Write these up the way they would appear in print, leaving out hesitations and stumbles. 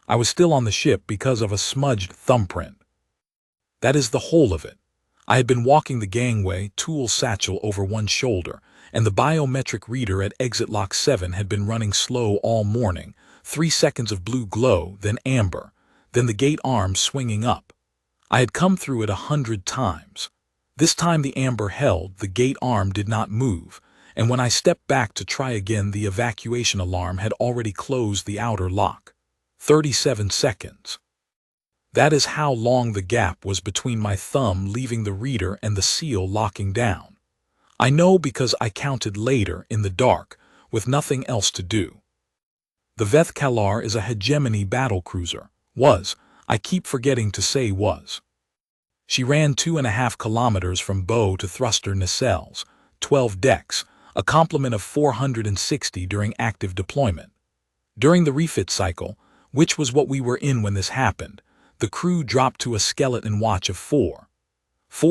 I was still on the ship because of a smudged thumbprint. That is the whole of it. I had been walking the gangway, tool satchel over one shoulder, and the biometric reader at exit lock 7 had been running slow all morning, 3 seconds of blue glow, then amber, then the gate arm swinging up. I had come through it 100 times. This time the amber held, the gate arm did not move, and when I stepped back to try again, the evacuation alarm had already closed the outer lock. 37 seconds. That is how long the gap was between my thumb leaving the reader and the seal locking down. I know because I counted later in the dark, with nothing else to do. The Veth Kalar is a hegemony battlecruiser. I keep forgetting to say was. She ran 2.5 kilometers from bow to thruster nacelles, 12 decks, a complement of 460 during active deployment. During the refit cycle, which was what we were in when this happened, the crew dropped to a skeleton watch of 4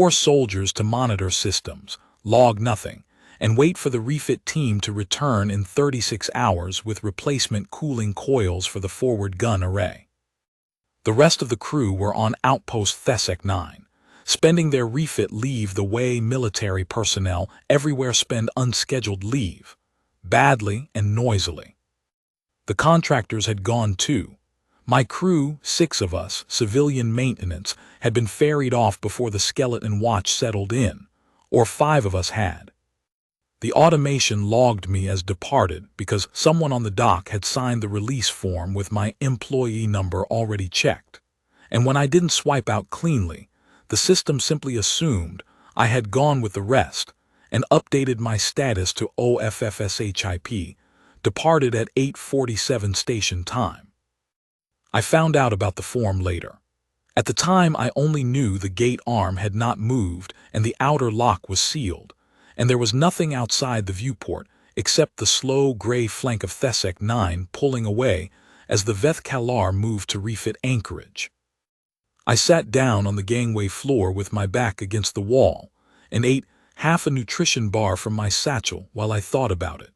soldiers to monitor systems, log nothing, and wait for the refit team to return in 36 hours with replacement cooling coils for the forward gun array. The rest of the crew were on outpost Thesek 9, spending their refit leave the way military personnel everywhere spend unscheduled leave, badly and noisily. The contractors had gone too. My crew, 6 of us, civilian maintenance, had been ferried off before the skeleton watch settled in, or 5 of us had. The automation logged me as departed because someone on the dock had signed the release form with my employee number already checked, and when I didn't swipe out cleanly, the system simply assumed I had gone with the rest and updated my status to OFFSHIP, departed at 8:47 station time. I found out about the form later. At the time, I only knew the gate arm had not moved and the outer lock was sealed, and there was nothing outside the viewport except the slow gray flank of Thesek 9 pulling away as the Veth Kalar moved to refit anchorage. I sat down on the gangway floor with my back against the wall and ate half a nutrition bar from my satchel while I thought about it.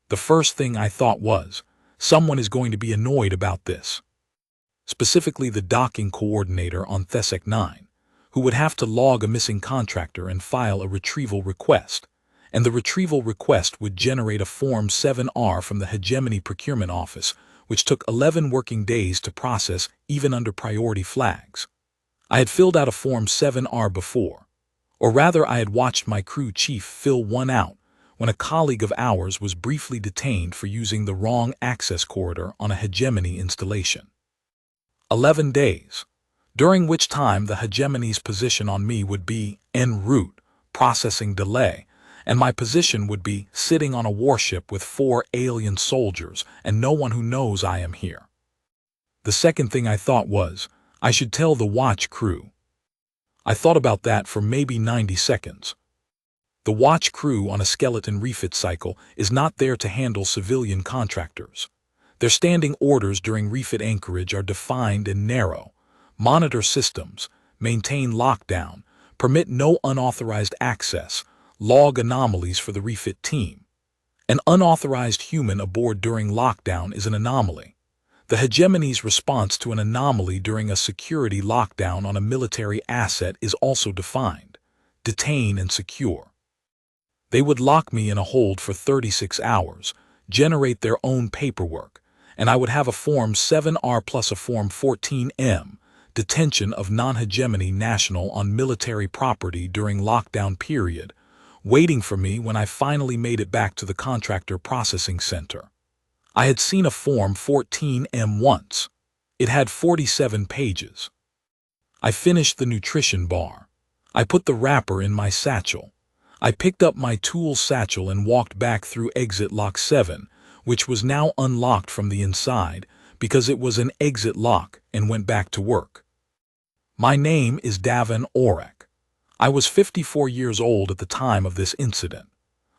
The first thing I thought was, someone is going to be annoyed about this. Specifically the docking coordinator on Thesek 9, who would have to log a missing contractor and file a retrieval request, and the retrieval request would generate a Form 7R from the Hegemony Procurement Office, which took 11 working days to process even under priority flags. I had filled out a Form 7R before, or rather I had watched my crew chief fill one out when a colleague of ours was briefly detained for using the wrong access corridor on a hegemony installation. 11 days, during which time the hegemony's position on me would be en route, processing delay, and my position would be sitting on a warship with 4 alien soldiers and no one who knows I am here. The second thing I thought was, I should tell the watch crew. I thought about that for maybe 90 seconds. The watch crew on a skeleton refit cycle is not there to handle civilian contractors. Their standing orders during refit anchorage are defined and narrow. Monitor systems, maintain lockdown, permit no unauthorized access, log anomalies for the refit team. An unauthorized human aboard during lockdown is an anomaly. The hegemony's response to an anomaly during a security lockdown on a military asset is also defined. Detain and secure. They would lock me in a hold for 36 hours, generate their own paperwork, and I would have a Form 7R plus a Form 14M, detention of non-hegemony national on military property during lockdown period, waiting for me when I finally made it back to the contractor processing center. I had seen a Form 14M once. It had 47 pages. I finished the nutrition bar. I put the wrapper in my satchel. I picked up my tool satchel and walked back through exit lock 7, which was now unlocked from the inside because it was an exit lock, and went back to work. My name is Davin Orek. I was 54 years old at the time of this incident.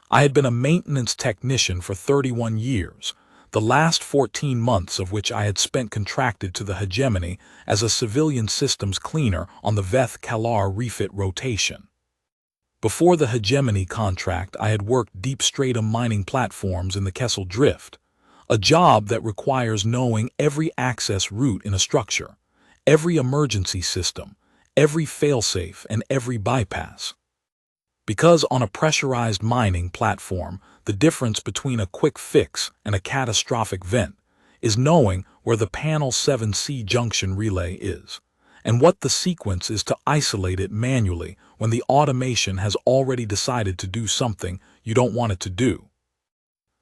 I had been a maintenance technician for 31 years, the last 14 months of which I had spent contracted to the hegemony as a civilian systems cleaner on the Veth Kalar refit rotation. Before the hegemony contract, I had worked deep stratum mining platforms in the Kessel Drift, A job that requires knowing every access route in a structure, every emergency system, every failsafe, and every bypass. Because on a pressurized mining platform, the difference between a quick fix and a catastrophic vent is knowing where the panel 7C junction relay is, and what the sequence is to isolate it manually when the automation has already decided to do something you don't want it to do.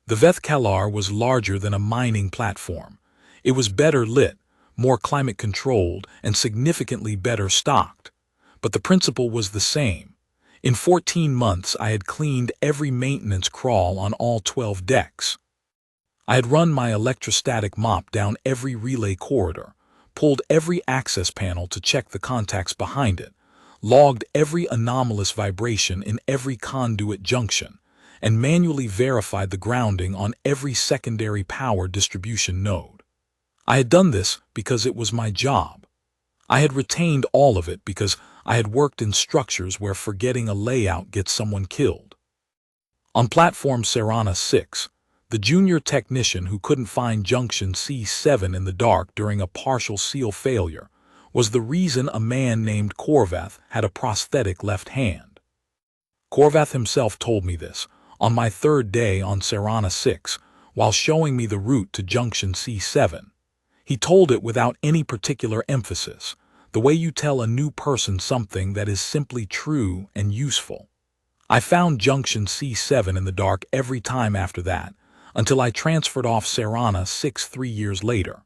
The Veth-Kalar was larger than a mining platform. It was better lit, more climate-controlled, and significantly better stocked. But the principle was the same. In 14 months, I had cleaned every maintenance crawl on all 12 decks. I had run my electrostatic mop down every relay corridor, pulled every access panel to check the contacts behind it, logged every anomalous vibration in every conduit junction, and manually verified the grounding on every secondary power distribution node. I had done this because it was my job. I had retained all of it because I had worked in structures where forgetting a layout gets someone killed. On platform Serana 6, the junior technician who couldn't find junction C7 in the dark during a partial seal failure was the reason a man named Korvath had a prosthetic left hand. Korvath himself told me this on my third day on Serana 6, while showing me the route to junction C7. He told it without any particular emphasis, the way you tell a new person something that is simply true and useful. I found junction C7 in the dark every time after that, until I transferred off Serana 6 3 years later.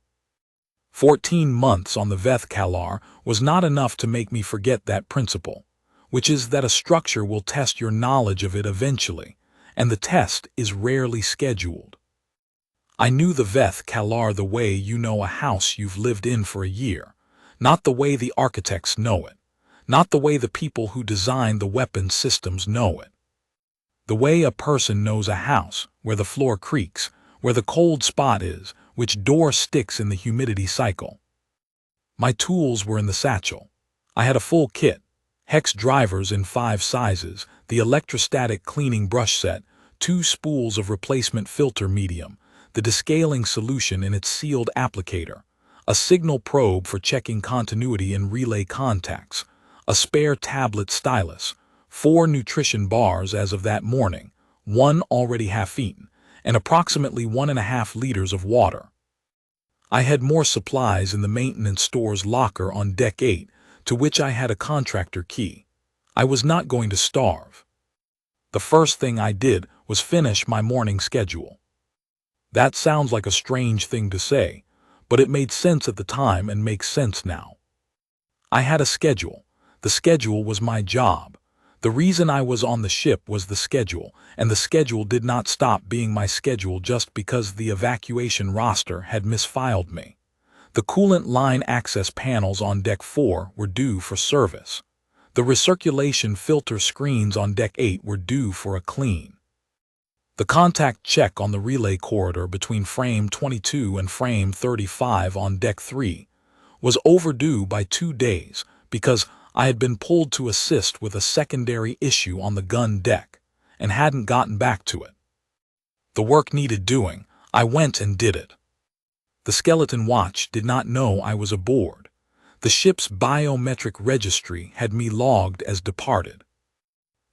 14 months on the Veth-Kalar was not enough to make me forget that principle, which is that a structure will test your knowledge of it eventually, and the test is rarely scheduled. I knew the Veth-Kalar the way you know a house you've lived in for a year, not the way the architects know it, not the way the people who design the weapon systems know it. The way a person knows a house, where the floor creaks, where the cold spot is, which door sticks in the humidity cycle. My tools were in the satchel. I had a full kit, hex drivers in 5 sizes, the electrostatic cleaning brush set, 2 spools of replacement filter medium, the descaling solution in its sealed applicator, a signal probe for checking continuity in relay contacts, a spare tablet stylus, 4 nutrition bars as of that morning, 1 already half-eaten, and approximately 1.5 liters of water. I had more supplies in the maintenance store's locker on Deck 8, to which I had a contractor key. I was not going to starve. The first thing I did was finish my morning schedule. That sounds like a strange thing to say, but it made sense at the time and makes sense now. I had a schedule. The schedule was my job. The reason I was on the ship was the schedule, and the schedule did not stop being my schedule just because the evacuation roster had misfiled me. The coolant line access panels on Deck 4 were due for service. The recirculation filter screens on Deck 8 were due for a clean. The contact check on the relay corridor between frame 22 and frame 35 on Deck 3 was overdue by 2 days because I had been pulled to assist with a secondary issue on the gun deck and hadn't gotten back to it. The work needed doing. I went and did it. The skeleton watch did not know I was aboard. The ship's biometric registry had me logged as departed.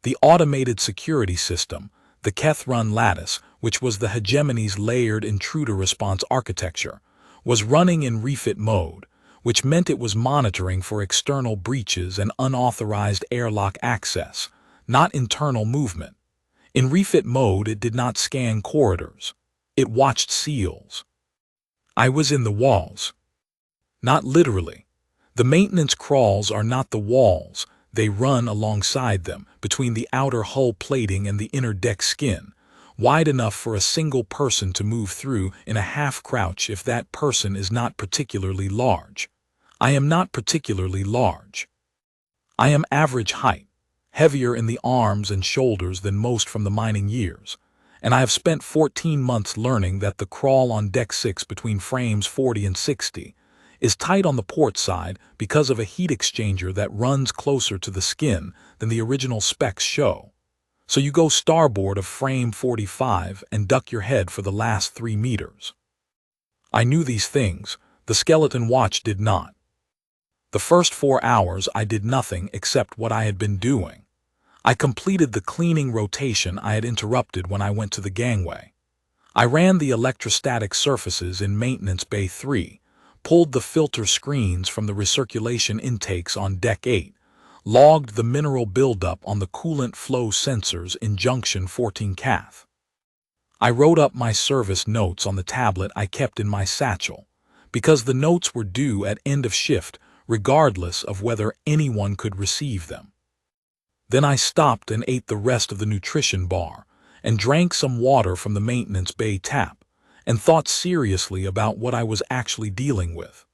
The automated security system, the Keth-Run lattice, which was the hegemony's layered intruder response architecture, was running in refit mode, which meant it was monitoring for external breaches and unauthorized airlock access, not internal movement. In refit mode, it did not scan corridors. It watched seals. I was in the walls. Not literally. The maintenance crawls are not the walls. They run alongside them, between the outer hull plating and the inner deck skin, wide enough for a single person to move through in a half-crouch if that person is not particularly large. I am not particularly large. I am average height, heavier in the arms and shoulders than most from the mining years, and I have spent 14 months learning that the crawl on Deck 6 between frames 40 and 60 is tight on the port side because of a heat exchanger that runs closer to the skin than the original specs show. So you go starboard of frame 45 and duck your head for the last 3 meters. I knew these things. The skeleton watch did not. The first 4 hours I did nothing except what I had been doing. I completed the cleaning rotation I had interrupted when I went to the gangway. I ran the electrostatic surfaces in Maintenance Bay 3, pulled the filter screens from the recirculation intakes on Deck 8, logged the mineral buildup on the coolant flow sensors in Junction 14 Cath. I wrote up my service notes on the tablet I kept in my satchel, because the notes were due at end of shift regardless of whether anyone could receive them. Then I stopped and ate the rest of the nutrition bar, and drank some water from the Maintenance Bay tap, and thought seriously about what I was actually dealing with.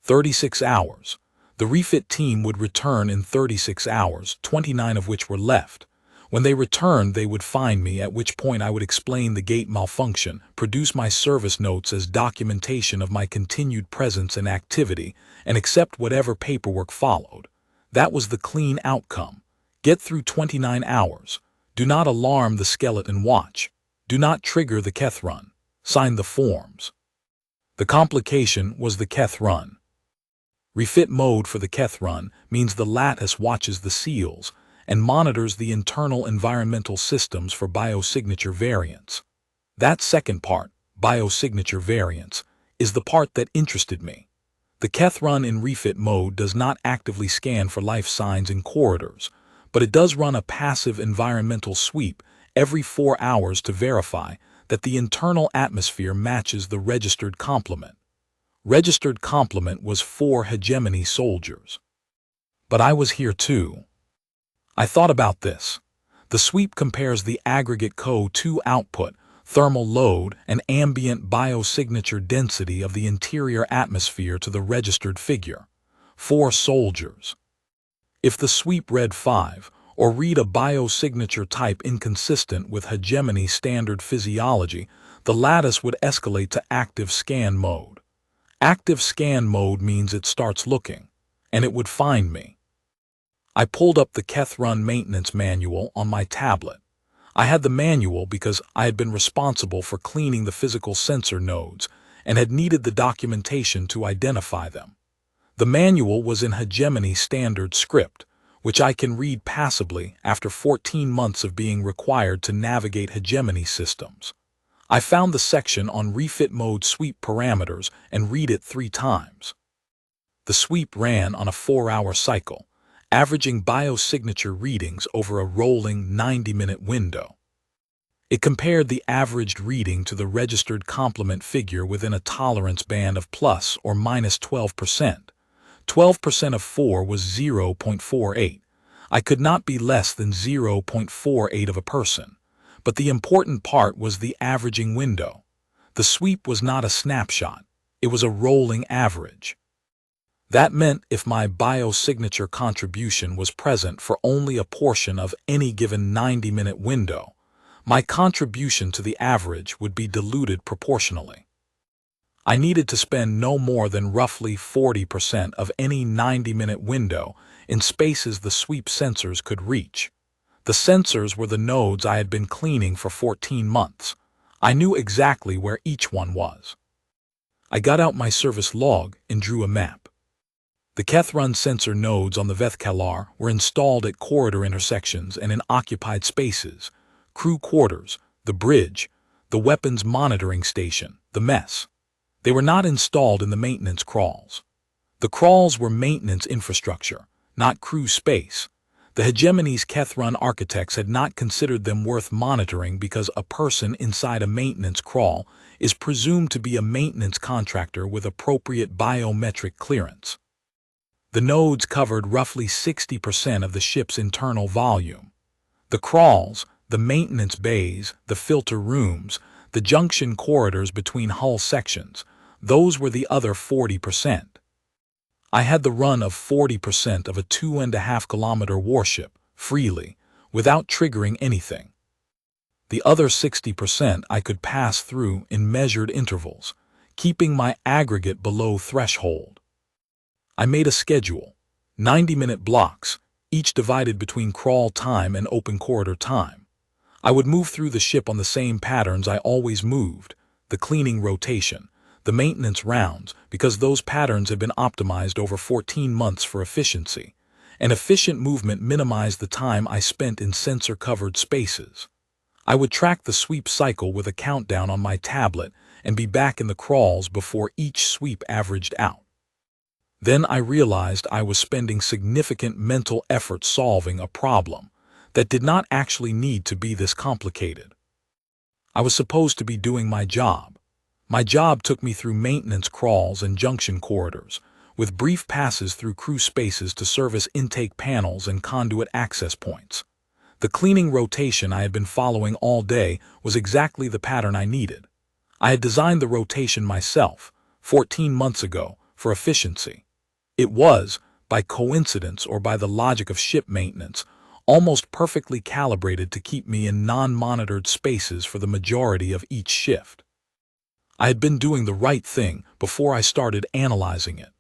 36 hours. The refit team would return in 36 hours, 29 of which were left. When they returned, they would find me, at which point I would explain the gate malfunction, produce my service notes as documentation of my continued presence and activity, and accept whatever paperwork followed. That was the clean outcome. Get through 29 hours. Do not alarm the skeleton watch. Do not trigger the Keth run. Sign the forms. The complication was the Keth run. Refit mode for the Keth run means the lattice watches the seals and monitors the internal environmental systems for biosignature variants. That second part, biosignature variants, is the part that interested me. The Keth run in refit mode does not actively scan for life signs in corridors, but it does run a passive environmental sweep every 4 hours to verify that the internal atmosphere matches the registered complement. Registered complement was 4 hegemony soldiers. But I was here too. I thought about this. The sweep compares the aggregate CO2 output, thermal load, and ambient biosignature density of the interior atmosphere to the registered figure, 4 soldiers. If the sweep read 5, or read a biosignature type inconsistent with hegemony standard physiology, the lattice would escalate to active scan mode. Active scan mode means it starts looking, and it would find me. I pulled up the Keth run maintenance manual on my tablet. I had the manual because I had been responsible for cleaning the physical sensor nodes and had needed the documentation to identify them. The manual was in hegemony standard script, which I can read passively after 14 months of being required to navigate hegemony systems. I found the section on refit mode sweep parameters and read it 3 times. The sweep ran on a 4-hour cycle, averaging biosignature readings over a rolling 90-minute window. It compared the averaged reading to the registered complement figure within a tolerance band of plus or minus 12%. 12% of 4 was 0.48. I could not be less than 0.48 of a person. But the important part was the averaging window. The sweep was not a snapshot. It was a rolling average. That meant if my biosignature contribution was present for only a portion of any given 90-minute window, my contribution to the average would be diluted proportionally. I needed to spend no more than roughly 40% of any 90-minute window in spaces the sweep sensors could reach. The sensors were the nodes I had been cleaning for 14 months. I knew exactly where each one was. I got out my service log and drew a map. The Keth run sensor nodes on the Vethkalar were installed at corridor intersections and in occupied spaces, crew quarters, the bridge, the weapons monitoring station, the mess. They were not installed in the maintenance crawls. The crawls were maintenance infrastructure, not crew space. The hegemony's Keth run architects had not considered them worth monitoring because a person inside a maintenance crawl is presumed to be a maintenance contractor with appropriate biometric clearance. The nodes covered roughly 60% of the ship's internal volume. The crawls, the maintenance bays, the filter rooms, the junction corridors between hull sections, those were the other 40%. I had the run of 40% of a 2.5-kilometer warship, freely, without triggering anything. The other 60% I could pass through in measured intervals, keeping my aggregate below threshold. I made a schedule, 90-minute blocks, each divided between crawl time and open corridor time. I would move through the ship on the same patterns I always moved, the cleaning rotation, the maintenance rounds, because those patterns had been optimized over 14 months for efficiency. And efficient movement minimized the time I spent in sensor-covered spaces. I would track the sweep cycle with a countdown on my tablet and be back in the crawls before each sweep averaged out. Then I realized I was spending significant mental effort solving a problem that did not actually need to be this complicated. I was supposed to be doing my job. My job took me through maintenance crawls and junction corridors, with brief passes through crew spaces to service intake panels and conduit access points. The cleaning rotation I had been following all day was exactly the pattern I needed. I had designed the rotation myself, 14 months ago, for efficiency. It was, by coincidence or by the logic of ship maintenance, almost perfectly calibrated to keep me in non-monitored spaces for the majority of each shift. I had been doing the right thing before I started analyzing it.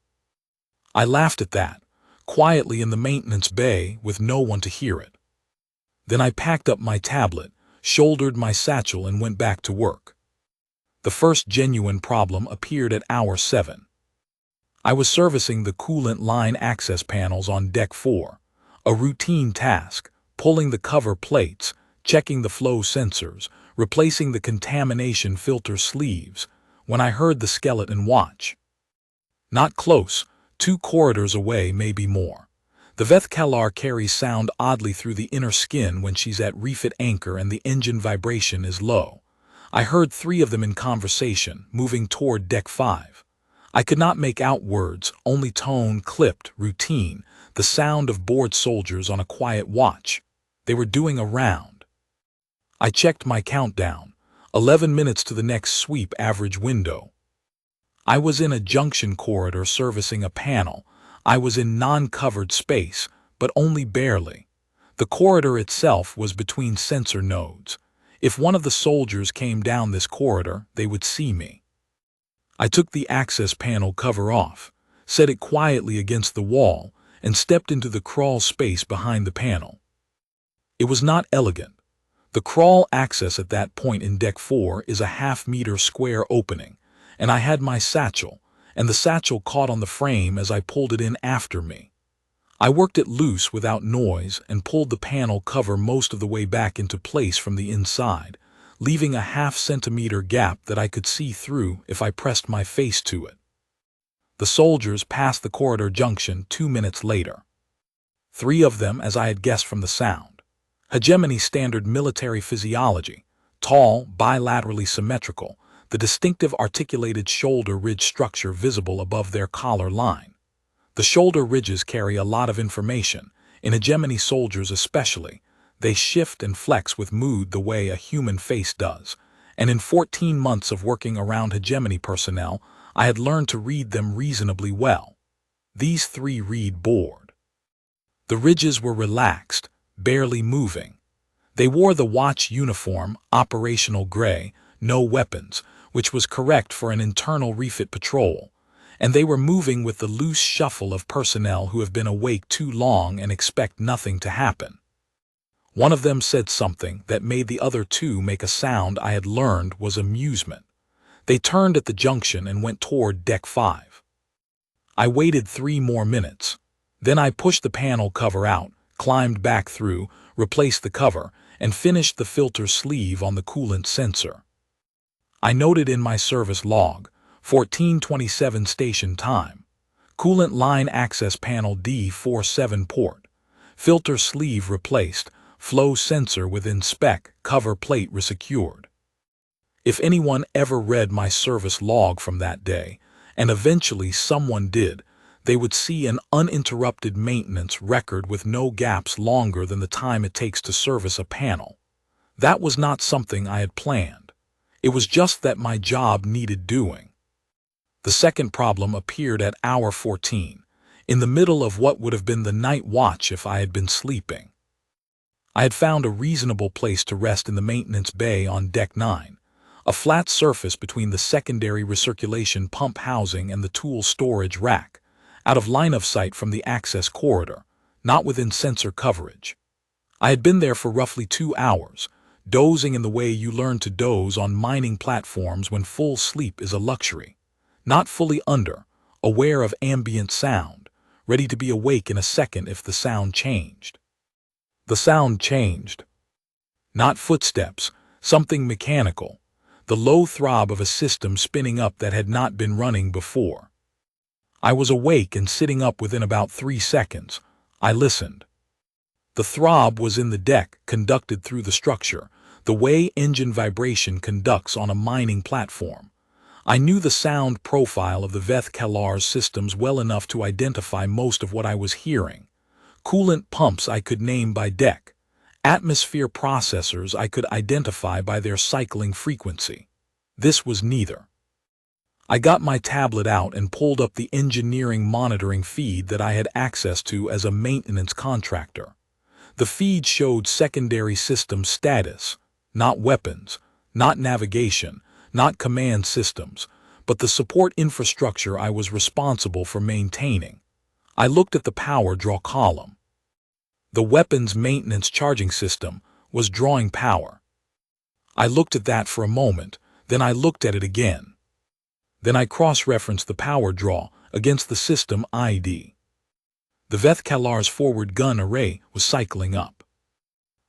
I laughed at that, quietly in the maintenance bay with no one to hear it. Then I packed up my tablet, shouldered my satchel, and went back to work. The first genuine problem appeared at hour 7. I was servicing the coolant line access panels on Deck 4, a routine task, pulling the cover plates, checking the flow sensors, replacing the contamination filter sleeves, when I heard the skeleton watch. Not close, 2 corridors away, maybe more. The Vethkalar carries sound oddly through the inner skin when she's at refit anchor and the engine vibration is low. I heard 3 of them in conversation, moving toward Deck 5. I could not make out words, only tone, clipped, routine, the sound of bored soldiers on a quiet watch. They were doing a round. I checked my countdown, 11 minutes to the next sweep average window. I was in a junction corridor servicing a panel. I was in non-covered space, but only barely. The corridor itself was between sensor nodes. If one of the soldiers came down this corridor, they would see me. I took the access panel cover off, set it quietly against the wall, and stepped into the crawl space behind the panel. It was not elegant. The crawl access at that point in Deck 4 is a half-meter square opening, and I had my satchel, and the satchel caught on the frame as I pulled it in after me. I worked it loose without noise and pulled the panel cover most of the way back into place from the inside, leaving a half-centimeter gap that I could see through if I pressed my face to it. The soldiers passed the corridor junction 2 minutes later. 3 of them, as I had guessed from the sound. Hegemony standard military physiology, tall, bilaterally symmetrical, the distinctive articulated shoulder ridge structure visible above their collar line. The shoulder ridges carry a lot of information, in hegemony soldiers especially. They shift and flex with mood the way a human face does, and in 14 months of working around hegemony personnel, I had learned to read them reasonably well. These 3 read bored. The ridges were relaxed, barely moving. They wore the watch uniform, operational gray, no weapons, which was correct for an internal refit patrol, and they were moving with the loose shuffle of personnel who have been awake too long and expect nothing to happen. One of them said something that made the other 2 make a sound I had learned was amusement. They turned at the junction and went toward Deck 5. I waited 3 more minutes. Then I pushed the panel cover out, climbed back through, replaced the cover, and finished the filter sleeve on the coolant sensor. I noted in my service log, 14:27 station time. Coolant line access panel D47 port. Filter sleeve replaced, flow sensor within spec, cover plate resecured. If anyone ever read my service log from that day, and eventually someone did, they would see an uninterrupted maintenance record with no gaps longer than the time it takes to service a panel. That was not something I had planned. It was just that my job needed doing. The second problem appeared at hour 14, in the middle of what would have been the night watch if I had been sleeping. I had found a reasonable place to rest in the maintenance bay on Deck 9, a flat surface between the secondary recirculation pump housing and the tool storage rack, out of line of sight from the access corridor, not within sensor coverage. I had been there for roughly 2 hours, dozing in the way you learn to doze on mining platforms when full sleep is a luxury. not fully under, aware of ambient sound, ready to be awake in a second if the sound changed. The sound changed. Not footsteps, something mechanical, the low throb of a system spinning up that had not been running before. I was awake and sitting up within about 3 seconds. I listened. The throb was in the deck, conducted through the structure, the way engine vibration conducts on a mining platform. I knew the sound profile of the Veth-Kalar's systems well enough to identify most of what I was hearing. Coolant pumps I could name by deck. Atmosphere processors I could identify by their cycling frequency. This was neither. I got my tablet out and pulled up the engineering monitoring feed that I had access to as a maintenance contractor. The feed showed secondary system status, not weapons, not navigation, not command systems, but the support infrastructure I was responsible for maintaining. I looked at the power draw column. The weapons maintenance charging system was drawing power. I looked at that for a moment, then I looked at it again. Then I cross-referenced the power draw against the system ID. The Veth-Kalar's forward gun array was cycling up.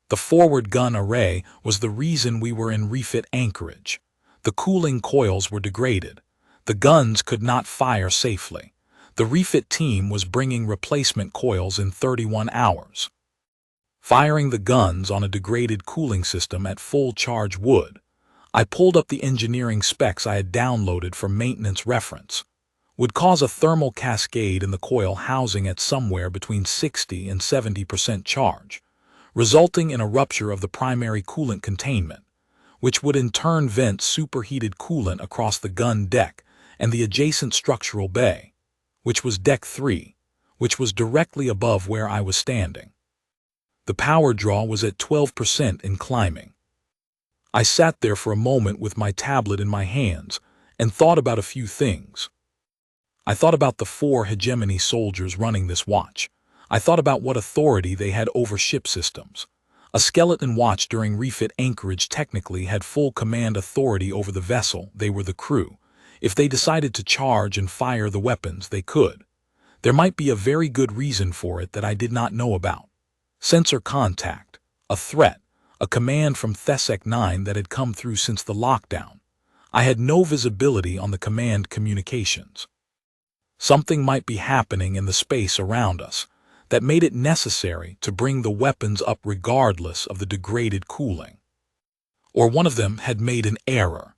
The forward gun array was the reason we were in refit anchorage. The cooling coils were degraded. The guns could not fire safely. The refit team was bringing replacement coils in 31 hours. Firing the guns on a degraded cooling system at full charge would, I pulled up the engineering specs I had downloaded for maintenance reference, would cause a thermal cascade in the coil housing at somewhere between 60 and 70% charge, resulting in a rupture of the primary coolant containment, which would in turn vent superheated coolant across the gun deck and the adjacent structural bay, which was deck 3, which was directly above where I was standing. The power draw was at 12% in climbing. I sat there for a moment with my tablet in my hands and thought about a few things. I thought about the 4 hegemony soldiers running this watch. I thought about what authority they had over ship systems. A skeleton watch during refit anchorage technically had full command authority over the vessel. They were the crew. If they decided to charge and fire the weapons, they could. There might be a very good reason for it that I did not know about. Sensor contact, a threat, a command from Thesek 9 that had come through since the lockdown. I had no visibility on the command communications. Something might be happening in the space around us that made it necessary to bring the weapons up regardless of the degraded cooling. Or one of them had made an error.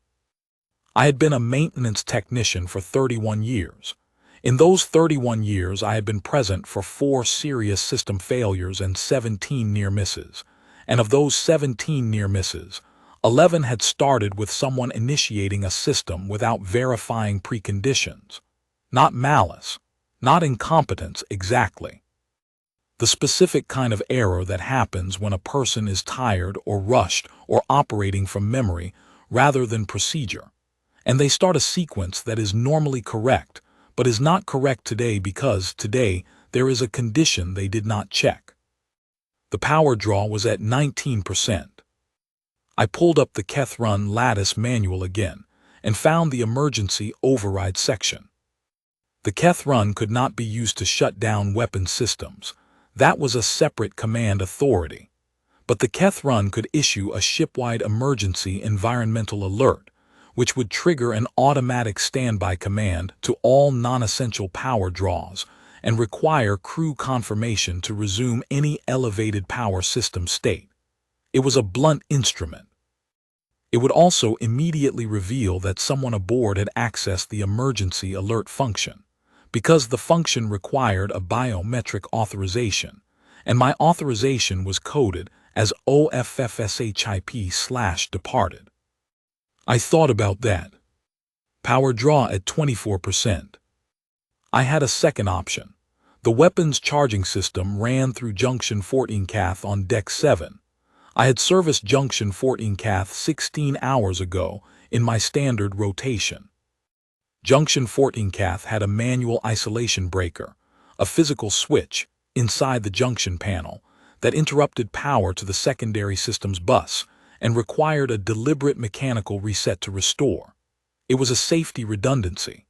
I had been a maintenance technician for 31 years. In those 31 years, I had been present for 4 serious system failures and 17 near misses. And of those 17 near misses, 11 had started with someone initiating a system without verifying preconditions. Not malice, not incompetence exactly. The specific kind of error that happens when a person is tired or rushed or operating from memory rather than procedure, and they start a sequence that is normally correct, but is not correct today because today there is a condition they did not check. The power draw was at 19%. I pulled up the Keth-Run lattice manual again and found the emergency override section. The Keth-Run could not be used to shut down weapon systems. That was a separate command authority. But the Keth-Run could issue a ship-wide emergency environmental alert, which would trigger an automatic standby command to all non-essential power draws and require crew confirmation to resume any elevated power system state. It was a blunt instrument. It would also immediately reveal that someone aboard had accessed the emergency alert function, because the function required a biometric authorization, and my authorization was coded as OFFSHIP/departed. I thought about that. Power draw at 24%. I had a second option. The weapons charging system ran through Junction 14 Cath on Deck 7. I had serviced Junction 14 Cath 16 hours ago in my standard rotation. Junction 14 Cath had a manual isolation breaker, a physical switch, inside the junction panel that interrupted power to the secondary system's bus and required a deliberate mechanical reset to restore. It was a safety redundancy.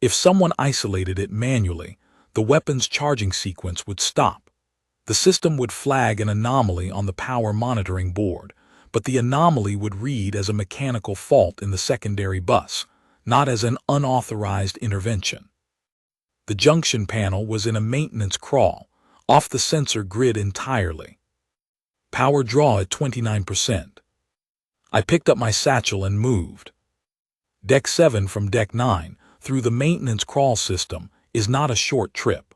If someone isolated it manually, the weapon's charging sequence would stop. The system would flag an anomaly on the power monitoring board, but the anomaly would read as a mechanical fault in the secondary bus, not as an unauthorized intervention. The junction panel was in a maintenance crawl, off the sensor grid entirely. Power draw at 29%. I picked up my satchel and moved. Deck 7 from Deck 9, through the maintenance crawl system, is not a short trip.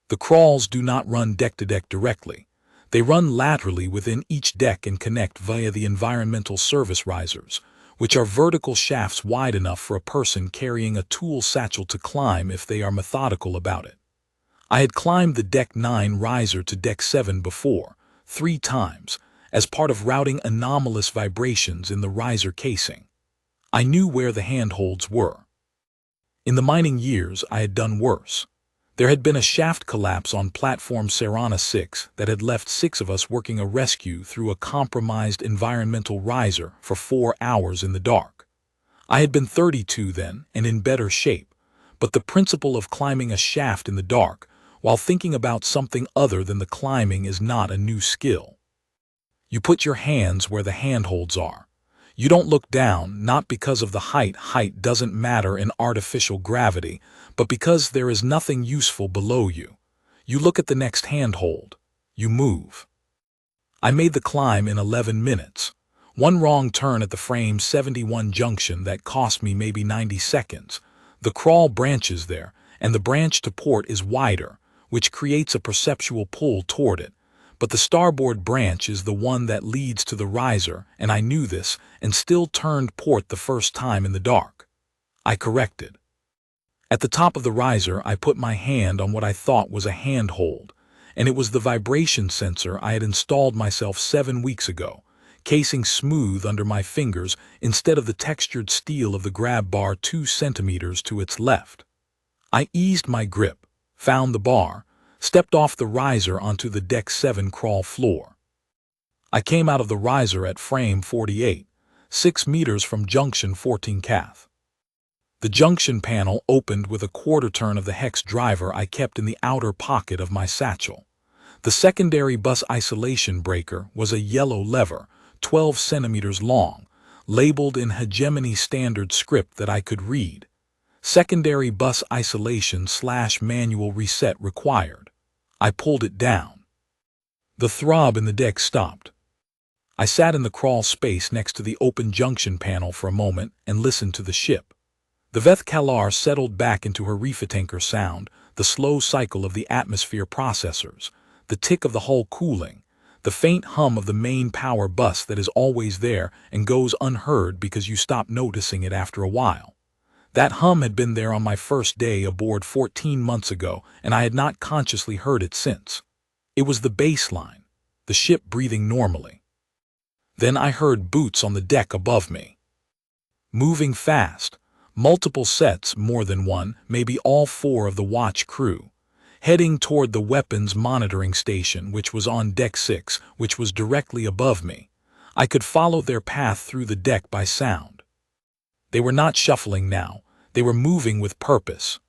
The crawls do not run deck to deck directly. They run laterally within each deck and connect via the environmental service risers, which are vertical shafts wide enough for a person carrying a tool satchel to climb if they are methodical about it. I had climbed the Deck 9 riser to Deck 7 before, 3 times, as part of routing anomalous vibrations in the riser casing. I knew where the handholds were. In the mining years, I had done worse. There had been a shaft collapse on platform Serana 6 that had left 6 of us working a rescue through a compromised environmental riser for 4 hours in the dark. I had been 32 then and in better shape, but the principle of climbing a shaft in the dark while thinking about something other than the climbing is not a new skill. You put your hands where the handholds are. You don't look down, not because of the height. Height doesn't matter in artificial gravity, but because there is nothing useful below you. You look at the next handhold. You move. I made the climb in 11 minutes. One wrong turn at the frame 71 junction that cost me maybe 90 seconds. The crawl branches there, and the branch to port is wider, which creates a perceptual pull toward it. But the starboard branch is the one that leads to the riser, and I knew this, and still turned port the first time in the dark. I corrected. At the top of the riser, I put my hand on what I thought was a handhold, and it was the vibration sensor I had installed myself 7 weeks ago, casing smooth under my fingers instead of the textured steel of the grab bar 2 centimeters to its left. I eased my grip, found the bar, stepped off the riser onto the Deck 7 crawl floor. I came out of the riser at frame 48, 6 meters from junction 14 cath. The junction panel opened with a quarter turn of the hex driver I kept in the outer pocket of my satchel. The secondary bus isolation breaker was a yellow lever, 12 centimeters long, labeled in hegemony standard script that I could read. Secondary bus isolation/manual reset required. I pulled it down. The throb in the deck stopped. I sat in the crawl space next to the open junction panel for a moment and listened to the ship. The Veth Kalar settled back into her reefer sound, the slow cycle of the atmosphere processors, the tick of the hull cooling, the faint hum of the main power bus that is always there and goes unheard because you stop noticing it after a while. That hum had been there on my first day aboard 14 months ago, and I had not consciously heard it since. It was the baseline, the ship breathing normally. Then I heard boots on the deck above me. Moving fast, multiple sets, more than one, maybe all 4 of the watch crew, heading toward the weapons monitoring station, which was on Deck 6, which was directly above me. I could follow their path through the deck by sound. They were not shuffling now. They were moving with purpose.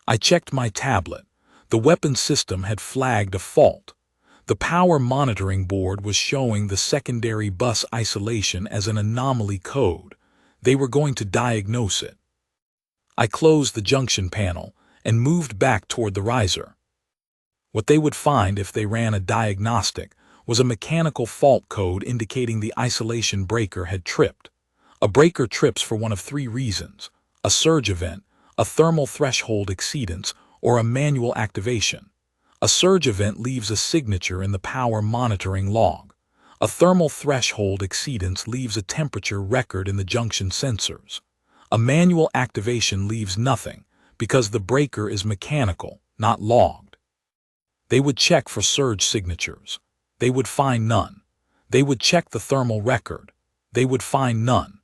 I checked my tablet. The weapon system had flagged a fault. The power monitoring board was showing the secondary bus isolation as an anomaly code. They were going to diagnose it. I closed the junction panel and moved back toward the riser. What they would find if they ran a diagnostic was a mechanical fault code indicating the isolation breaker had tripped. A breaker trips for one of 3 reasons: a surge event, a thermal threshold exceedance, or a manual activation. A surge event leaves a signature in the power monitoring log. A thermal threshold exceedance leaves a temperature record in the junction sensors. A manual activation leaves nothing, because the breaker is mechanical, not logged. They would check for surge signatures. They would find none. They would check the thermal record. They would find none.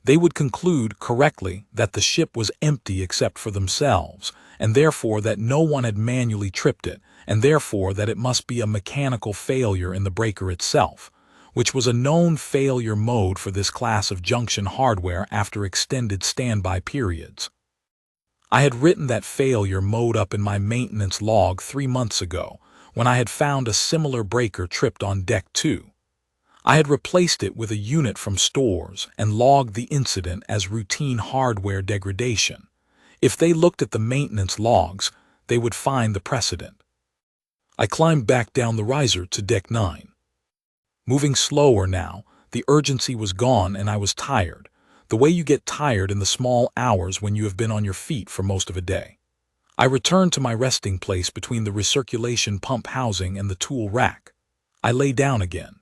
They would conclude correctly that the ship was empty except for themselves, and therefore that no one had manually tripped it, and therefore that it must be a mechanical failure in the breaker itself, which was a known failure mode for this class of junction hardware after extended standby periods. I had written that failure mode up in my maintenance log 3 months ago, when I had found a similar breaker tripped on Deck 2. I had replaced it with a unit from stores and logged the incident as routine hardware degradation. If they looked at the maintenance logs, they would find the precedent. I climbed back down the riser to Deck 9. Moving slower now, the urgency was gone and I was tired, the way you get tired in the small hours when you have been on your feet for most of a day. I returned to my resting place between the recirculation pump housing and the tool rack. I lay down again.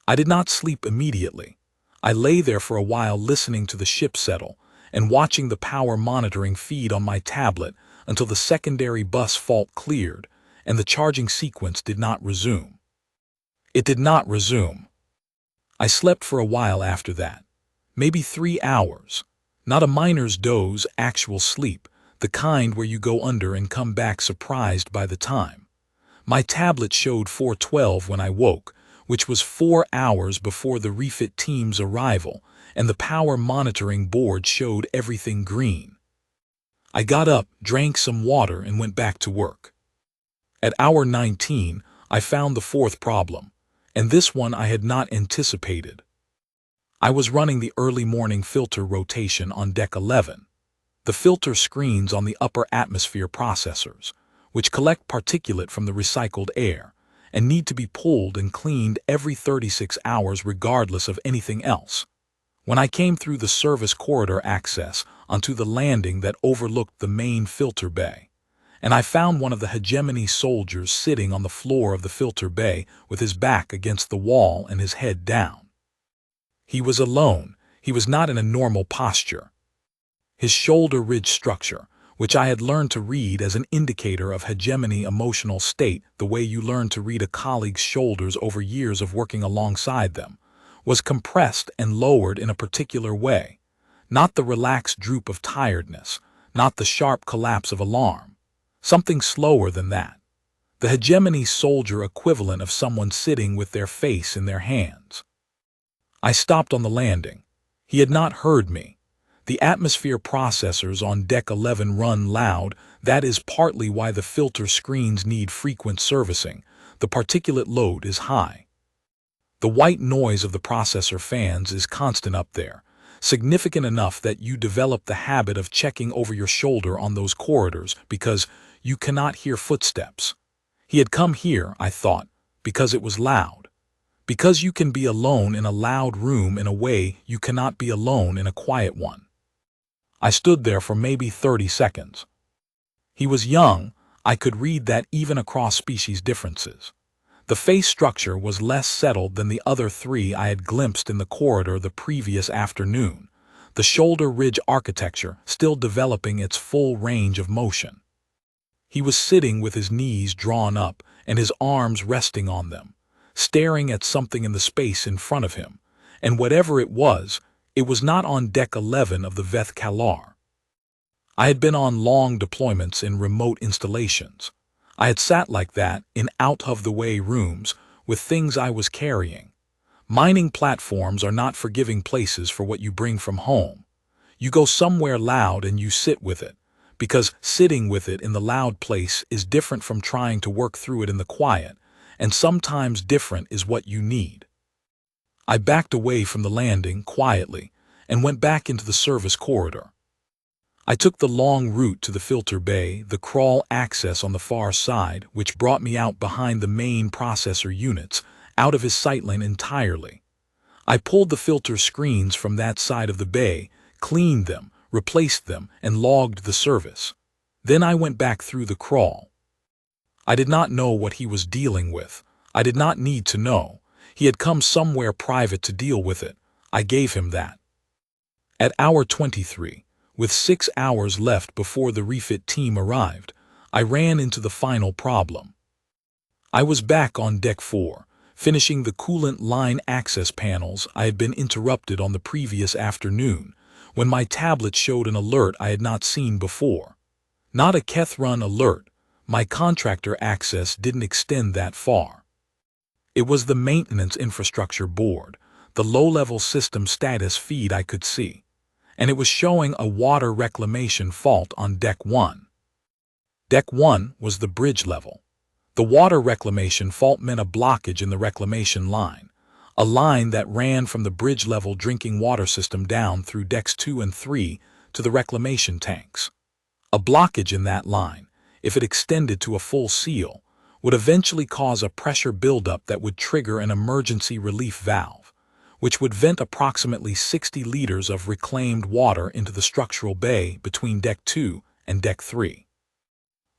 I did not sleep immediately. I lay there for a while listening to the ship settle and watching the power monitoring feed on my tablet until the secondary bus fault cleared and the charging sequence did not resume. It did not resume. I slept for a while after that, maybe 3 hours. Not a miner's doze, actual sleep, the kind where you go under and come back surprised by the time. My tablet showed 4:12 when I woke, which was 4 hours before the refit team's arrival, and the power monitoring board showed everything green. I got up, drank some water, and went back to work. At hour 19, I found the fourth problem, and this one I had not anticipated. I was running the early morning filter rotation on Deck 11. The filter screens on the upper atmosphere processors, which collect particulate from the recycled air, and need to be pulled and cleaned every 36 hours regardless of anything else. When I came through the service corridor access onto the landing that overlooked the main filter bay, and I found one of the hegemony soldiers sitting on the floor of the filter bay with his back against the wall and his head down. He was alone. He was not in a normal posture. His shoulder ridge structure, which I had learned to read as an indicator of hegemony emotional state the way you learn to read a colleague's shoulders over years of working alongside them, was compressed and lowered in a particular way, not the relaxed droop of tiredness, not the sharp collapse of alarm, something slower than that, the hegemony soldier equivalent of someone sitting with their face in their hands. I stopped on the landing. He had not heard me. The atmosphere processors on Deck 11 run loud. That is partly why the filter screens need frequent servicing. The particulate load is high. The white noise of the processor fans is constant up there, significant enough that you develop the habit of checking over your shoulder on those corridors because you cannot hear footsteps. He had come here, I thought, because it was loud. Because you can be alone in a loud room in a way you cannot be alone in a quiet one. I stood there for maybe 30 seconds. He was young. I could read that even across species differences. The face structure was less settled than the other three I had glimpsed in the corridor the previous afternoon, the shoulder ridge architecture still developing its full range of motion. He was sitting with his knees drawn up and his arms resting on them, staring at something in the space in front of him, and whatever it was not on Deck 11 of the Veth Kalar. I had been on long deployments in remote installations. I had sat like that in out-of-the-way rooms with things I was carrying. Mining platforms are not forgiving places for what you bring from home. You go somewhere loud and you sit with it, because sitting with it in the loud place is different from trying to work through it in the quiet, and sometimes different is what you need. I backed away from the landing quietly and went back into the service corridor. I took the long route to the filter bay, the crawl access on the far side, which brought me out behind the main processor units, out of his sight lane entirely. I pulled the filter screens from that side of the bay, cleaned them, replaced them, and logged the service. Then I went back through the crawl. I did not know what he was dealing with. I did not need to know. He had come somewhere private to deal with it. I gave him that. At hour 23, with 6 hours left before the refit team arrived, I ran into the final problem. I was back on Deck 4, finishing the coolant line access panels. I had been interrupted on the previous afternoon, when my tablet showed an alert I had not seen before. Not a Keth-run alert. My contractor access didn't extend that far. It was the maintenance infrastructure board, the low-level system status feed I could see. and it was showing a water reclamation fault on Deck 1. Deck 1 was the bridge level. The water reclamation fault meant a blockage in the reclamation line, a line that ran from the bridge-level drinking water system down through Decks 2 and 3 to the reclamation tanks. A blockage in that line, if it extended to a full seal, would eventually cause a pressure buildup that would trigger an emergency relief valve, which would vent approximately 60 liters of reclaimed water into the structural bay between Deck 2 and Deck 3.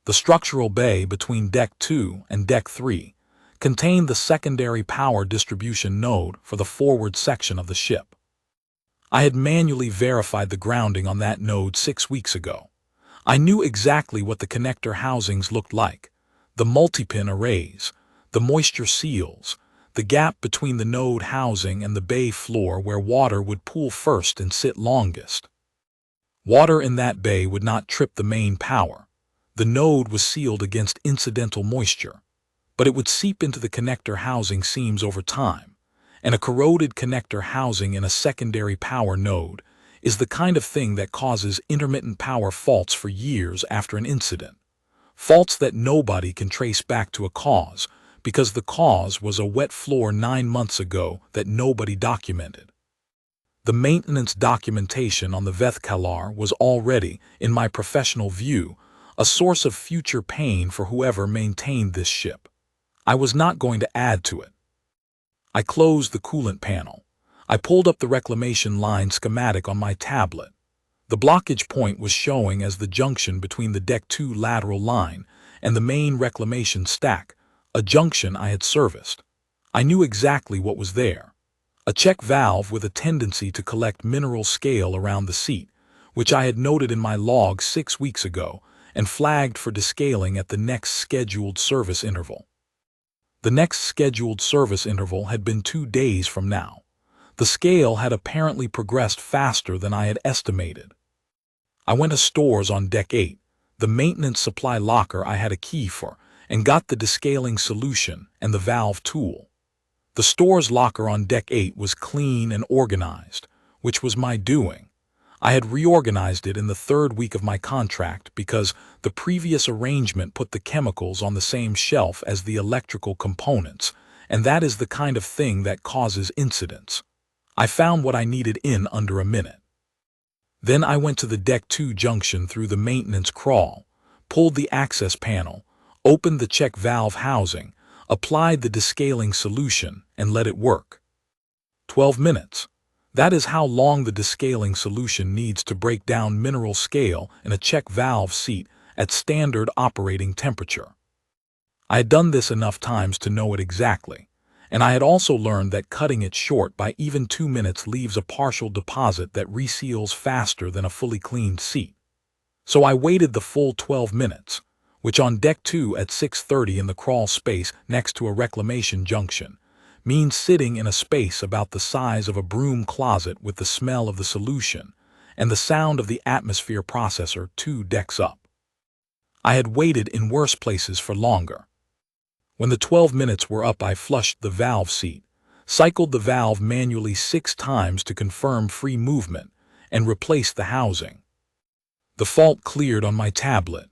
The structural bay between Deck 2 and Deck 3 contained the secondary power distribution node for the forward section of the ship. I had manually verified the grounding on that node 6 weeks ago. I knew exactly what the connector housings looked like, the multi-pin arrays, the moisture seals, the gap between the node housing and the bay floor where water would pool first and sit longest. Water in that bay would not trip the main power. The node was sealed against incidental moisture, but it would seep into the connector housing seams over time, and a corroded connector housing in a secondary power node is the kind of thing that causes intermittent power faults for years after an incident. Faults that nobody can trace back to a cause, because the cause was a wet floor 9 months ago that nobody documented. The maintenance documentation on the Vethkalar was already, in my professional view, a source of future pain for whoever maintained this ship. I was not going to add to it. I closed the coolant panel. I pulled up the reclamation line schematic on my tablet. The blockage point was showing as the junction between the Deck 2 lateral line and the main reclamation stack, a junction I had serviced. I knew exactly what was there. A check valve with a tendency to collect mineral scale around the seat, which I had noted in my log 6 weeks ago and flagged for descaling at the next scheduled service interval. The next scheduled service interval had been 2 days from now. The scale had apparently progressed faster than I had estimated. I went to stores on Deck 8, the maintenance supply locker I had a key for, and got the descaling solution and the valve tool. The store's locker on Deck 8 was clean and organized, which was my doing. I had reorganized it in the 3rd week of my contract because the previous arrangement put the chemicals on the same shelf as the electrical components, and that is the kind of thing that causes incidents. I found what I needed in under a minute. Then I went to the Deck 2 junction through the maintenance crawl, pulled the access panel, opened the check valve housing, applied the descaling solution, and let it work. 12 minutes. That is how long the descaling solution needs to break down mineral scale in a check valve seat at standard operating temperature. I had done this enough times to know it exactly, and I had also learned that cutting it short by even 2 minutes leaves a partial deposit that reseals faster than a fully cleaned seat. So I waited the full 12 minutes, which on Deck 2 at 6:30 in the crawl space next to a reclamation junction means sitting in a space about the size of a broom closet with the smell of the solution and the sound of the atmosphere processor 2 decks up. I had waited in worse places for longer. When the 12 minutes were up, I flushed the valve seat, cycled the valve manually 6 times to confirm free movement, and replaced the housing. The fault cleared on my tablet.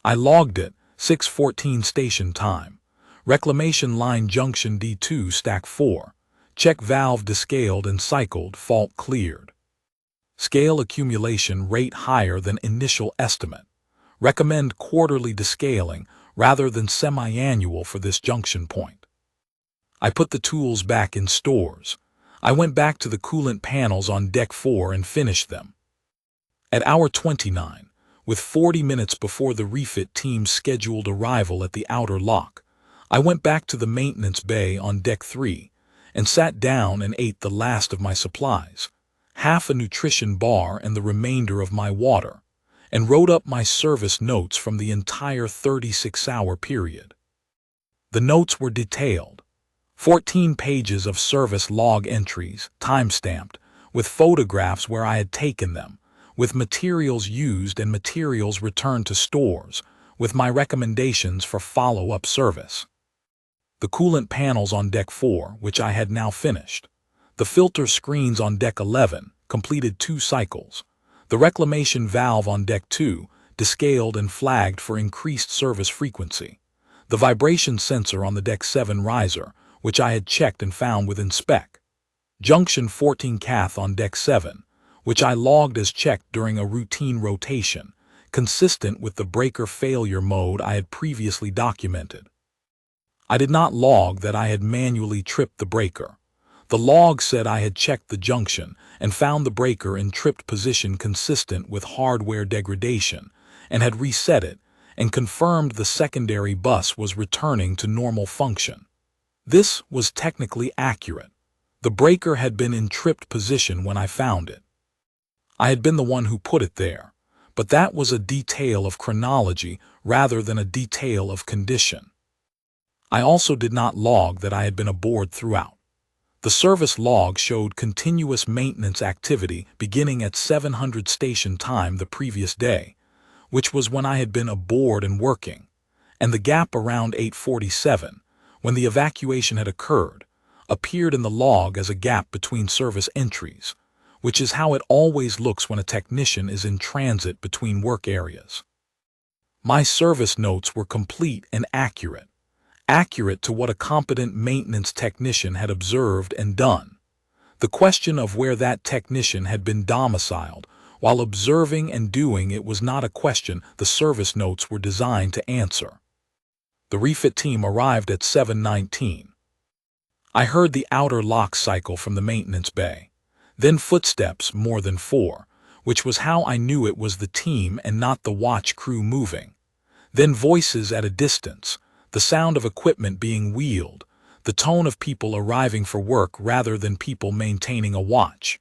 I logged it, 6:14 station time. Reclamation line junction D2 stack 4. Check valve descaled and cycled, fault cleared. Scale accumulation rate higher than initial estimate. Recommend quarterly descaling rather than semi-annual for this junction point. I put the tools back in stores. I went back to the coolant panels on Deck 4 and finished them. At hour 29, with 40 minutes before the refit team's scheduled arrival at the outer lock, I went back to the maintenance bay on Deck 3 and sat down and ate the last of my supplies, half a nutrition bar and the remainder of my water, and wrote up my service notes from the entire 36-hour period. The notes were detailed. 14 pages of service log entries, time-stamped, with photographs where I had taken them, with materials used and materials returned to stores, with my recommendations for follow-up service. The coolant panels on Deck 4, which I had now finished. The filter screens on Deck 11, completed 2 cycles. The reclamation valve on deck 2, descaled and flagged for increased service frequency. The vibration sensor on the deck 7 riser, which I had checked and found within spec. Junction 14 cath on deck 7, which I logged as checked during a routine rotation, consistent with the breaker failure mode I had previously documented. I did not log that I had manually tripped the breaker. The log said I had checked the junction and found the breaker in tripped position consistent with hardware degradation, and had reset it, and confirmed the secondary bus was returning to normal function. This was technically accurate. The breaker had been in tripped position when I found it. I had been the one who put it there, but that was a detail of chronology rather than a detail of condition. I also did not log that I had been aboard throughout. The service log showed continuous maintenance activity beginning at 700 station time the previous day, which was when I had been aboard and working, and the gap around 8:47, when the evacuation had occurred, appeared in the log as a gap between service entries, which is how it always looks when a technician is in transit between work areas. My service notes were complete and accurate to what a competent maintenance technician had observed and done. The question of where that technician had been domiciled while observing and doing it was not a question the service notes were designed to answer. The refit team arrived at 7:19. I heard the outer lock cycle from the maintenance bay, then footsteps more than 4, which was how I knew it was the team and not the watch crew moving. Then voices at a distance, the sound of equipment being wheeled, the tone of people arriving for work rather than people maintaining a watch.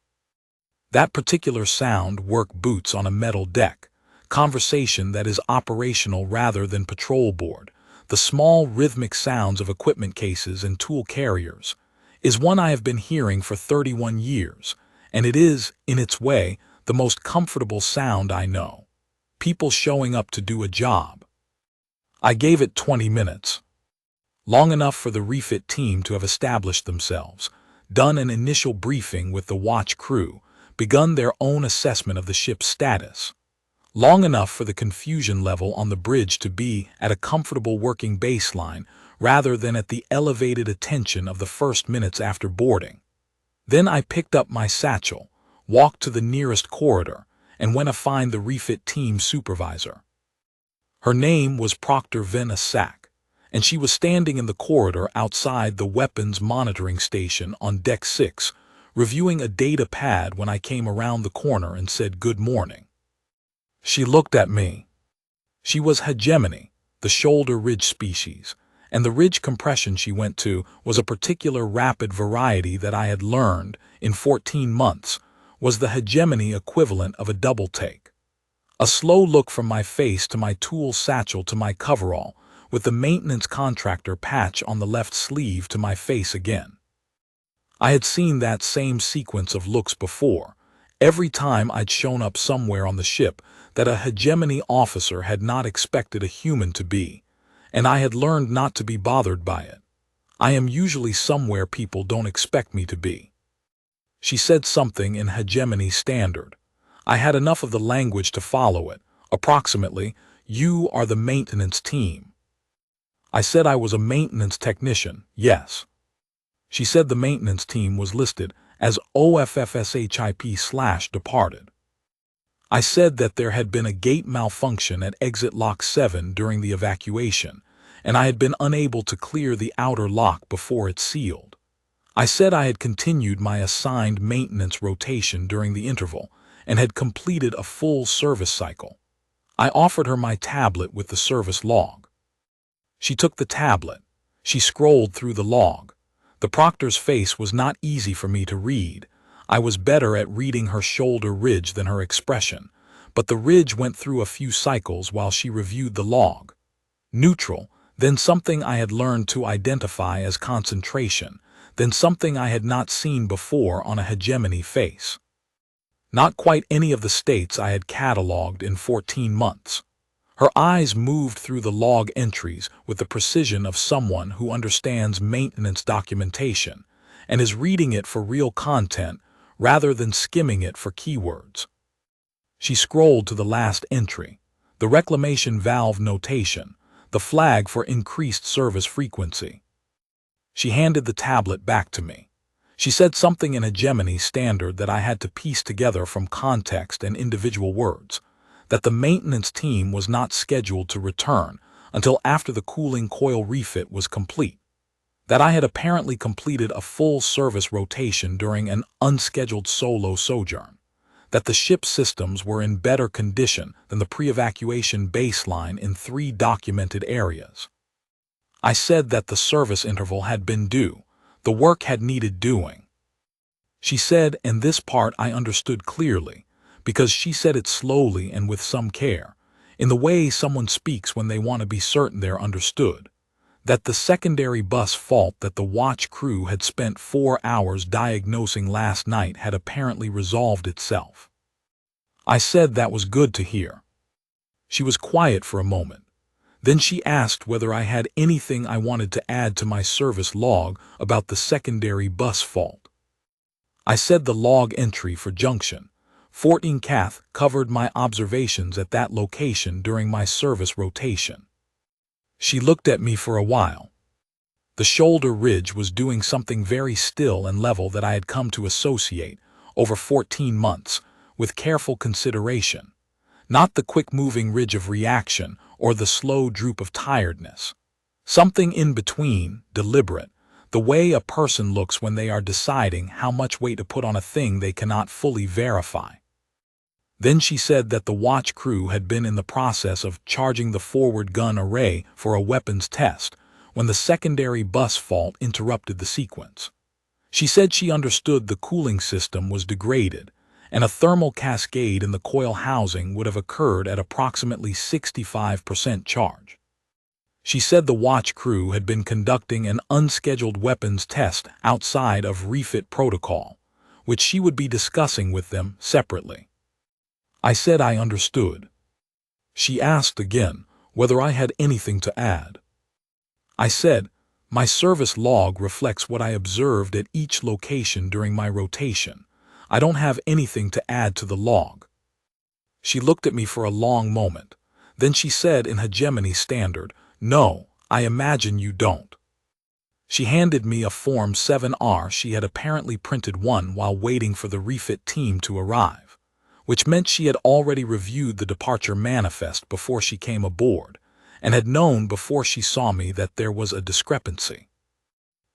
That particular sound, work boots on a metal deck, conversation that is operational rather than patrol board, the small rhythmic sounds of equipment cases and tool carriers, is one I have been hearing for 31 years, and it is, in its way, the most comfortable sound I know. People showing up to do a job. I gave it 20 minutes. Long enough for the refit team to have established themselves, done an initial briefing with the watch crew, begun their own assessment of the ship's status. Long enough for the confusion level on the bridge to be at a comfortable working baseline rather than at the elevated attention of the first minutes after boarding. Then I picked up my satchel, walked to the nearest corridor, and went to find the refit team supervisor. Her name was Proctor Vena Sack, and she was standing in the corridor outside the weapons monitoring station on deck 6, reviewing a data pad when I came around the corner and said good morning. She looked at me. She was hegemony, the shoulder ridge species, and the ridge compression she went to was a particular rapid variety that I had learned, in 14 months, was the hegemony equivalent of a double take. A slow look from my face to my tool satchel to my coverall, with the maintenance contractor patch on the left sleeve to my face again. I had seen that same sequence of looks before, every time I'd shown up somewhere on the ship that a hegemony officer had not expected a human to be, and I had learned not to be bothered by it. I am usually somewhere people don't expect me to be. She said something in hegemony standard. I had enough of the language to follow it, approximately, "You are the maintenance team." I said I was a maintenance technician, yes. She said the maintenance team was listed as OFFSHIP/departed. I said that there had been a gate malfunction at exit lock 7 during the evacuation, and I had been unable to clear the outer lock before it sealed. I said I had continued my assigned maintenance rotation during the interval, and had completed a full service cycle. I offered her my tablet with the service log. She took the tablet. She scrolled through the log. The proctor's face was not easy for me to read. I was better at reading her shoulder ridge than her expression, but the ridge went through a few cycles while she reviewed the log. Neutral, then something I had learned to identify as concentration, then something I had not seen before on a hegemony face. Not quite any of the states I had catalogued in 14 months. Her eyes moved through the log entries with the precision of someone who understands maintenance documentation and is reading it for real content rather than skimming it for keywords. She scrolled to the last entry, the reclamation valve notation, the flag for increased service frequency. She handed the tablet back to me. She said something in Hegemony Standard that I had to piece together from context and individual words, that the maintenance team was not scheduled to return until after the cooling coil refit was complete, that I had apparently completed a full service rotation during an unscheduled solo sojourn, that the ship's systems were in better condition than the pre-evacuation baseline in 3 documented areas. I said that the service interval had been due, the work had needed doing. She said, and this part I understood clearly, because she said it slowly and with some care, in the way someone speaks when they want to be certain they're understood, that the secondary bus fault that the watch crew had spent 4 hours diagnosing last night had apparently resolved itself. I said that was good to hear. She was quiet for a moment. Then she asked whether I had anything I wanted to add to my service log about the secondary bus fault. I said the log entry for Junction 14 Cath covered my observations at that location during my service rotation. She looked at me for a while. The shoulder ridge was doing something very still and level that I had come to associate, over 14 months, with careful consideration, not the quick-moving ridge of reaction or the slow droop of tiredness. Something in between, deliberate, the way a person looks when they are deciding how much weight to put on a thing they cannot fully verify. Then she said that the watch crew had been in the process of charging the forward gun array for a weapons test when the secondary bus fault interrupted the sequence. She said she understood the cooling system was degraded, and a thermal cascade in the coil housing would have occurred at approximately 65% charge. She said the watch crew had been conducting an unscheduled weapons test outside of refit protocol, which she would be discussing with them separately. I said I understood. She asked again whether I had anything to add. I said, my service log reflects what I observed at each location during my rotation. I don't have anything to add to the log. She looked at me for a long moment. Then she said in Hegemony Standard, no, I imagine you don't. She handed me a Form 7R. She had apparently printed one while waiting for the refit team to arrive, which meant she had already reviewed the departure manifest before she came aboard, and had known before she saw me that there was a discrepancy.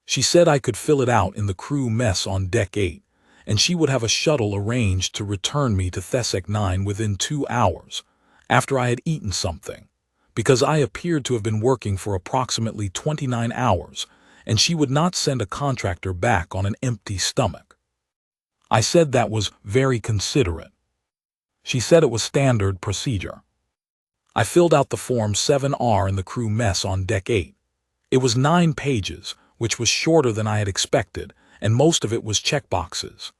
She said I could fill it out in the crew mess on Deck 8, and she would have a shuttle arranged to return me to Thesek 9 within 2 hours, after I had eaten something, because I appeared to have been working for approximately 29 hours, and she would not send a contractor back on an empty stomach. I said that was very considerate. She said it was standard procedure. I filled out the Form 7R in the crew mess on Deck 8. It was 9 pages, which was shorter than I had expected, and most of it was checkboxes.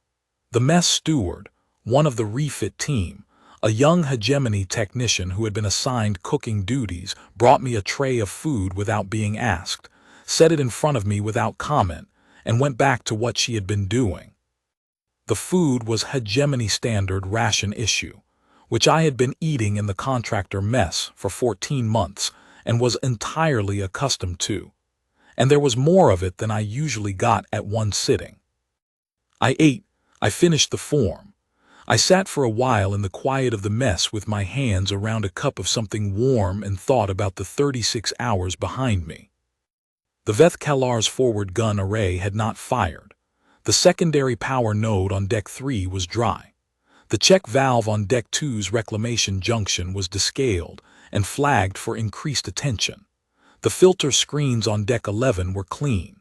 The mess steward, one of the refit team, a young Hegemony technician who had been assigned cooking duties, brought me a tray of food without being asked, set it in front of me without comment, and went back to what she had been doing. The food was Hegemony Standard ration issue, which I had been eating in the contractor mess for 14 months and was entirely accustomed to, and there was more of it than I usually got at one sitting. I ate. I finished the form. I sat for a while in the quiet of the mess with my hands around a cup of something warm and thought about the 36 hours behind me. The Veth Kalar's forward gun array had not fired. The secondary power node on Deck 3 was dry. The check valve on Deck 2's reclamation junction was descaled and flagged for increased attention. The filter screens on Deck 11 were clean.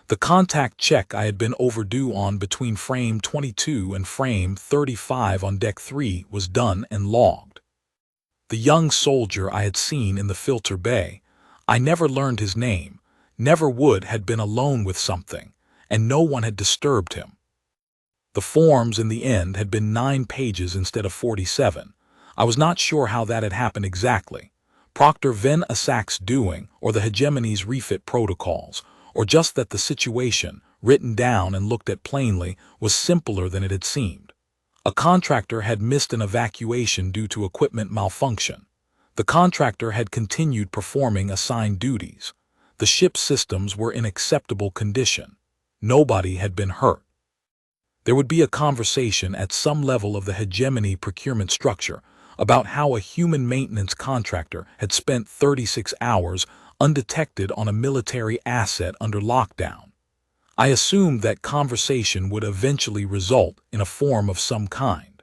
The contact check I had been overdue on between frame 22 and frame 35 on Deck 3 was done and logged. The young soldier I had seen in the filter bay, I never learned his name, never would, had been alone with something, and no one had disturbed him. The forms in the end had been 9 pages instead of 47. I was not sure how that had happened exactly. Proctor Ven Asak's doing, or the Hegemony's refit protocols, or just that the situation, written down and looked at plainly, was simpler than it had seemed. A contractor had missed an evacuation due to equipment malfunction. The contractor had continued performing assigned duties. The ship's systems were in acceptable condition. Nobody had been hurt. There would be a conversation at some level of the hegemony procurement structure about how a human maintenance contractor had spent 36 hours undetected on a military asset under lockdown. I assumed that conversation would eventually result in a form of some kind.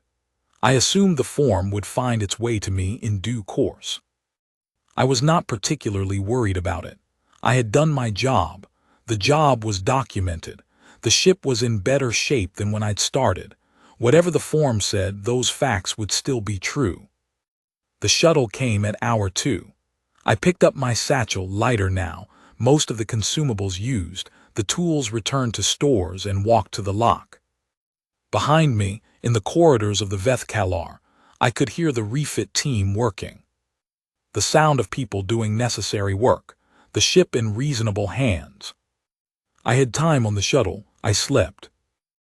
I assumed the form would find its way to me in due course. I was not particularly worried about it. I had done my job. The job was documented. The ship was in better shape than when I'd started. Whatever the form said, those facts would still be true. The shuttle came at hour 2. I picked up my satchel, lighter now, most of the consumables used, the tools returned to stores, and walked to the lock. Behind me, in the corridors of the Vethkalar, I could hear the refit team working. The sound of people doing necessary work, the ship in reasonable hands. I had time on the shuttle. I slept.